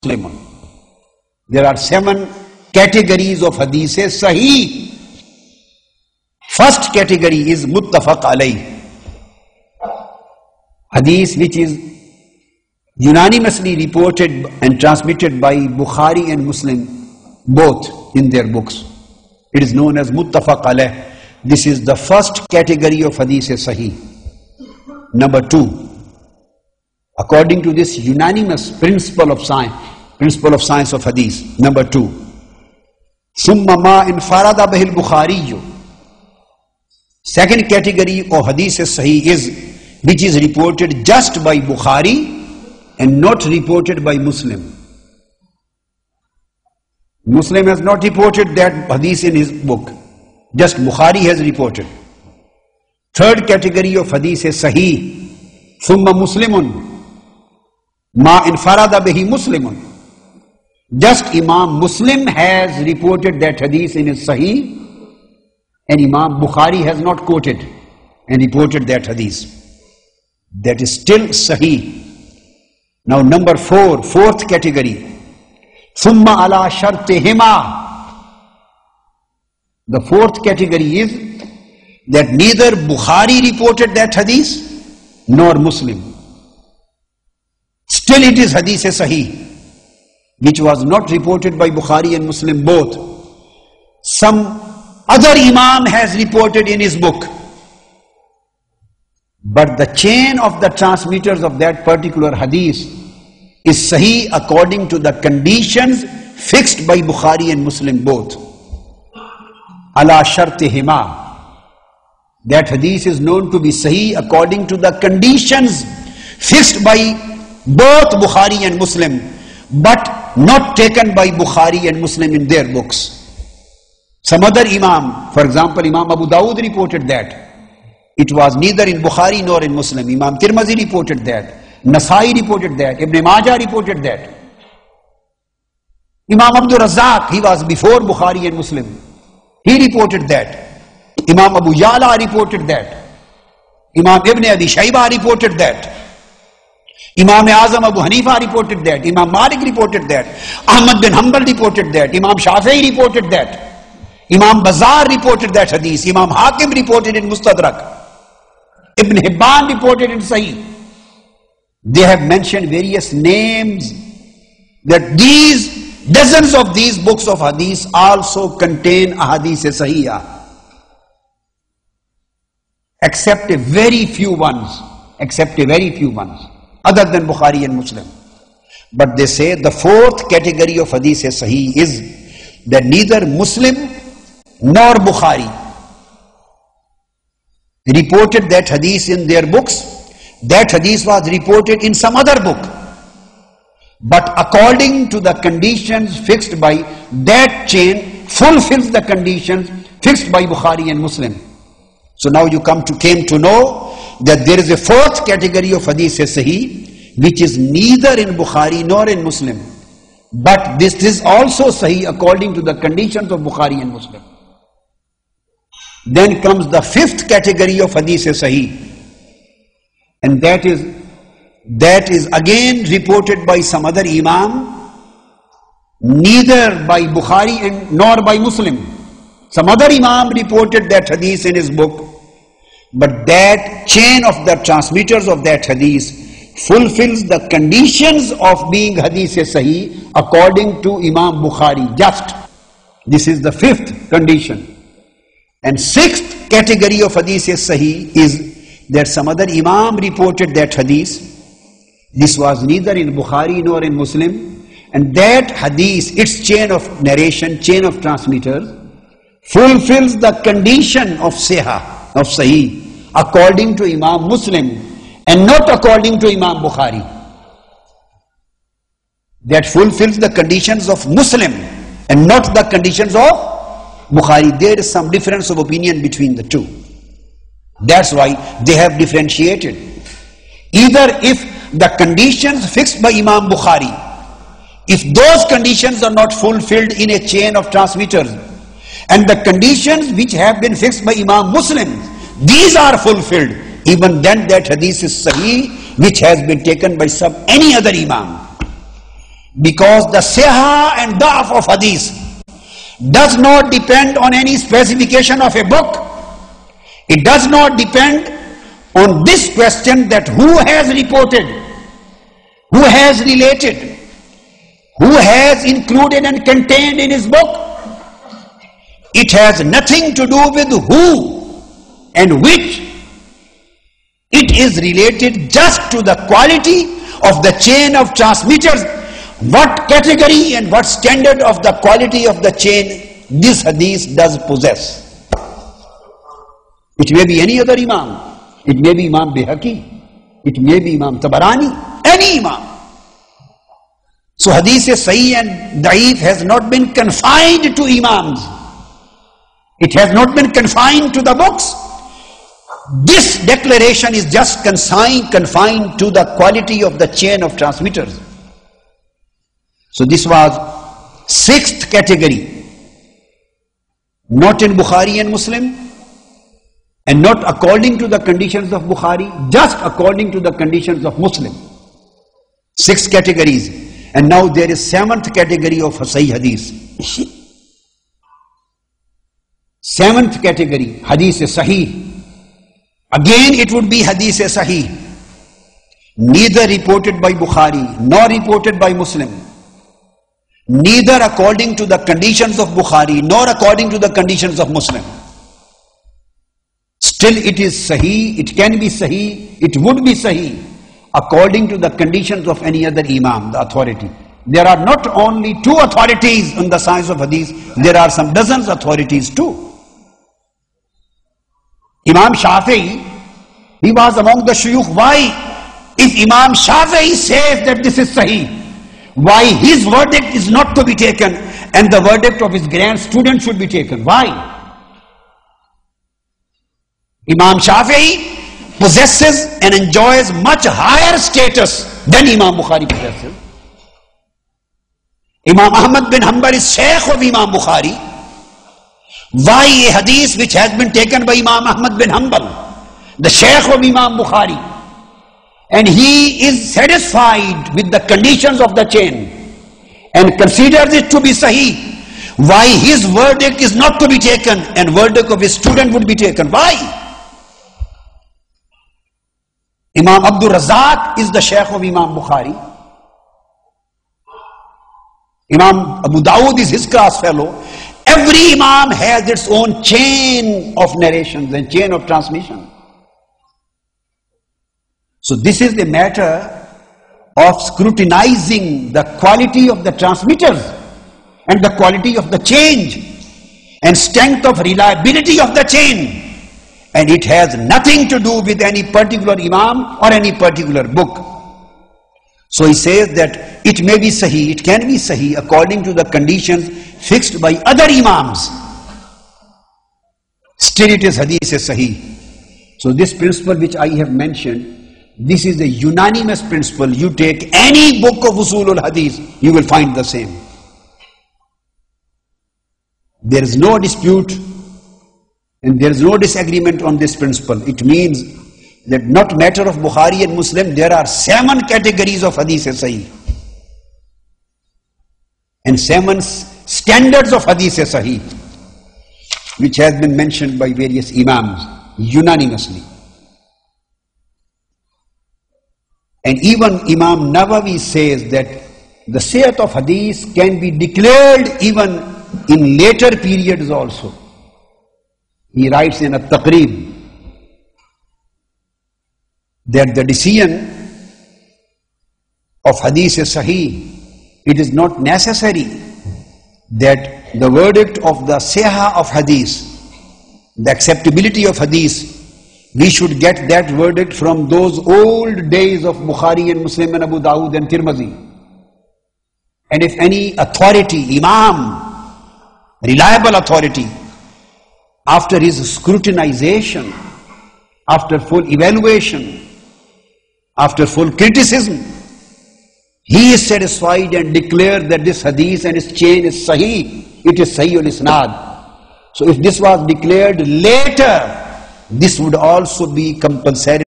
Muslimun. There are 7 categories of hadith sahih. First category is muttafaq alayh. Hadith which is unanimously reported and transmitted by Bukhari and Muslim, both in their books. It is known as muttafaq alayh. This is the first category of hadith sahih. Number 2, according to this unanimous principle of science of hadith. Number 2, summa ma infarada bihil Bukhari. Second category of hadith sahih is which is reported just by Bukhari and not reported by Muslim. Muslim has not reported that hadith in his book. Just Bukhari has reported. Third category of hadith is sahih. Summa muslimun. Ma infarada bihi muslimun. Just Imam Muslim has reported that hadith in his sahih, and Imam Bukhari has not quoted and reported that hadith. That is still sahih. Now number 4, fourth category. Summa ala shartihima. The fourth category is that neither Bukhari reported that hadith nor Muslim. Still it is hadith sahih, which was not reported by Bukhari and Muslim both. Some other Imam has reported in his book, but the chain of the transmitters of that particular hadith is sahih according to the conditions fixed by Bukhari and Muslim both. Ala shartihima. That hadith is known to be sahih according to the conditions fixed by both Bukhari and Muslim, but not taken by Bukhari and Muslim in their books. Some other Imam, for example, Imam Abu Dawud reported that. It was neither in Bukhari nor in Muslim. Imam Tirmidhi reported that. Nasai reported that. Ibn Majah reported that. Imam Abdul Razzaq, he was before Bukhari and Muslim. He reported that. Imam Abu Ya'la reported that. Imam Ibn Abi Shayba reported that. Imam Azam Abu Hanifa reported that. Imam Malik reported that. Ahmad bin Hanbal reported that. Imam Shafi'i reported that. Imam Bazar reported that hadith. Imam Hakim reported in Mustadrak. Ibn Hibban reported in Sahih. They have mentioned various names that these dozens of these books of hadith also contain ahadith sahihah, except a very few ones other than Bukhari and Muslim. But they say the fourth category of hadith sahih is that neither Muslim nor Bukhari reported that hadith in their books. That hadith was reported in some other book, but according to the conditions fixed by that chain, fulfills the conditions fixed by Bukhari and Muslim. So now you came to know that there is a fourth category of hadith sahih, which is neither in Bukhari nor in Muslim, but this is also sahih according to the conditions of Bukhari and Muslim. Then comes the fifth category of hadith sahih, and that is again reported by some other Imam, neither by Bukhari and nor by Muslim. Some other Imam reported that hadith in his book, but that chain of the transmitters of that hadith fulfills the conditions of being hadith sahih according to Imam Bukhari. Just this is the fifth condition. And sixth category of hadith sahih is that some other Imam reported that hadith. This was neither in Bukhari nor in Muslim, and that hadith, its chain of narration, chain of transmitters, fulfills the condition of sahih according to Imam Muslim and not according to Imam Bukhari. That fulfills the conditions of Muslim and not the conditions of Bukhari. There is some difference of opinion between the two. That's why they have differentiated. Either if the conditions fixed by Imam Bukhari, if those conditions are not fulfilled in a chain of transmitters, and the conditions which have been fixed by Imam Muslim, these are fulfilled, even then that hadith is sahih, which has been taken by any other Imam. Because the sihah and da'af of hadith does not depend on any specification of a book. It does not depend on this question that who has reported, who has related, who has included and contained in his book. It has nothing to do with who and which. It is related just to the quality of the chain of transmitters. What category and what standard of the quality of the chain this hadith does possess. It may be any other imam. It may be Imam Bihaqi. It may be Imam Tabarani. Any imam. So hadith sahih and da'if has not been confined to imams. It has not been confined to the books. This declaration is just confined to the quality of the chain of transmitters. So this was sixth category. Not in Bukhari and Muslim, and not according to the conditions of Bukhari, just according to the conditions of Muslim. Six categories. And now there is seventh category of Sahih Hadith. Seventh category, Hadith Sahih. Again it would be Hadith Sahih. Neither reported by Bukhari, nor reported by Muslim. Neither according to the conditions of Bukhari, nor according to the conditions of Muslim. Still it is Sahih, it can be Sahih, it would be Sahih, according to the conditions of any other Imam, the authority. There are not only two authorities in the science of Hadith, there are some dozens authorities too. Imam Shafi'i, he was among the shuyukh. Why? If Imam Shafi'i says that this is Sahih, why his verdict is not to be taken and the verdict of his grand student should be taken? Why? Imam Shafi'i possesses and enjoys much higher status than Imam Bukhari possesses. Imam Ahmad bin Hanbal is Shaykh of Imam Bukhari. Why a hadith which has been taken by Imam Ahmad bin Hanbal, the Shaykh of Imam Bukhari, and he is satisfied with the conditions of the chain and considers it to be Sahih, why his verdict is not to be taken and verdict of his student would be taken? Why? Imam Abdul Razak is the Shaykh of Imam Bukhari. Imam Abu Dawud is his class fellow. Every Imam has its own chain of narrations and chain of transmission. So this is the matter of scrutinizing the quality of the transmitters and the quality of the change and strength of reliability of the chain. And it has nothing to do with any particular Imam or any particular book. So he says that it may be Sahih, it can be Sahih according to the conditions fixed by other Imams. Still it is Hadith Sahih. So this principle which I have mentioned, this is a unanimous principle. You take any book of Usulul Hadith, you will find the same. There is no dispute and there is no disagreement on this principle. It means that not matter of Bukhari and Muslim, there are 7 categories of Hadith Sahih. And 7 standards of Hadith Sahih, which has been mentioned by various Imams unanimously. And even Imam Nawawi says that the Siyat of Hadith can be declared even in later periods also. He writes in At-Taqrib that the decision of Hadith Sahih, it is not necessary that the verdict of the Sihah of Hadith, the acceptability of Hadith, we should get that verdict from those old days of Bukhari and Muslim and Abu Dawud and Tirmidhi. And if any authority, Imam, reliable authority, after his scrutinization, after full evaluation, after full criticism, he is satisfied and declared that this hadith and its chain is Sahih, it is Sahih al-Isnad. So if this was declared later, this would also be compulsory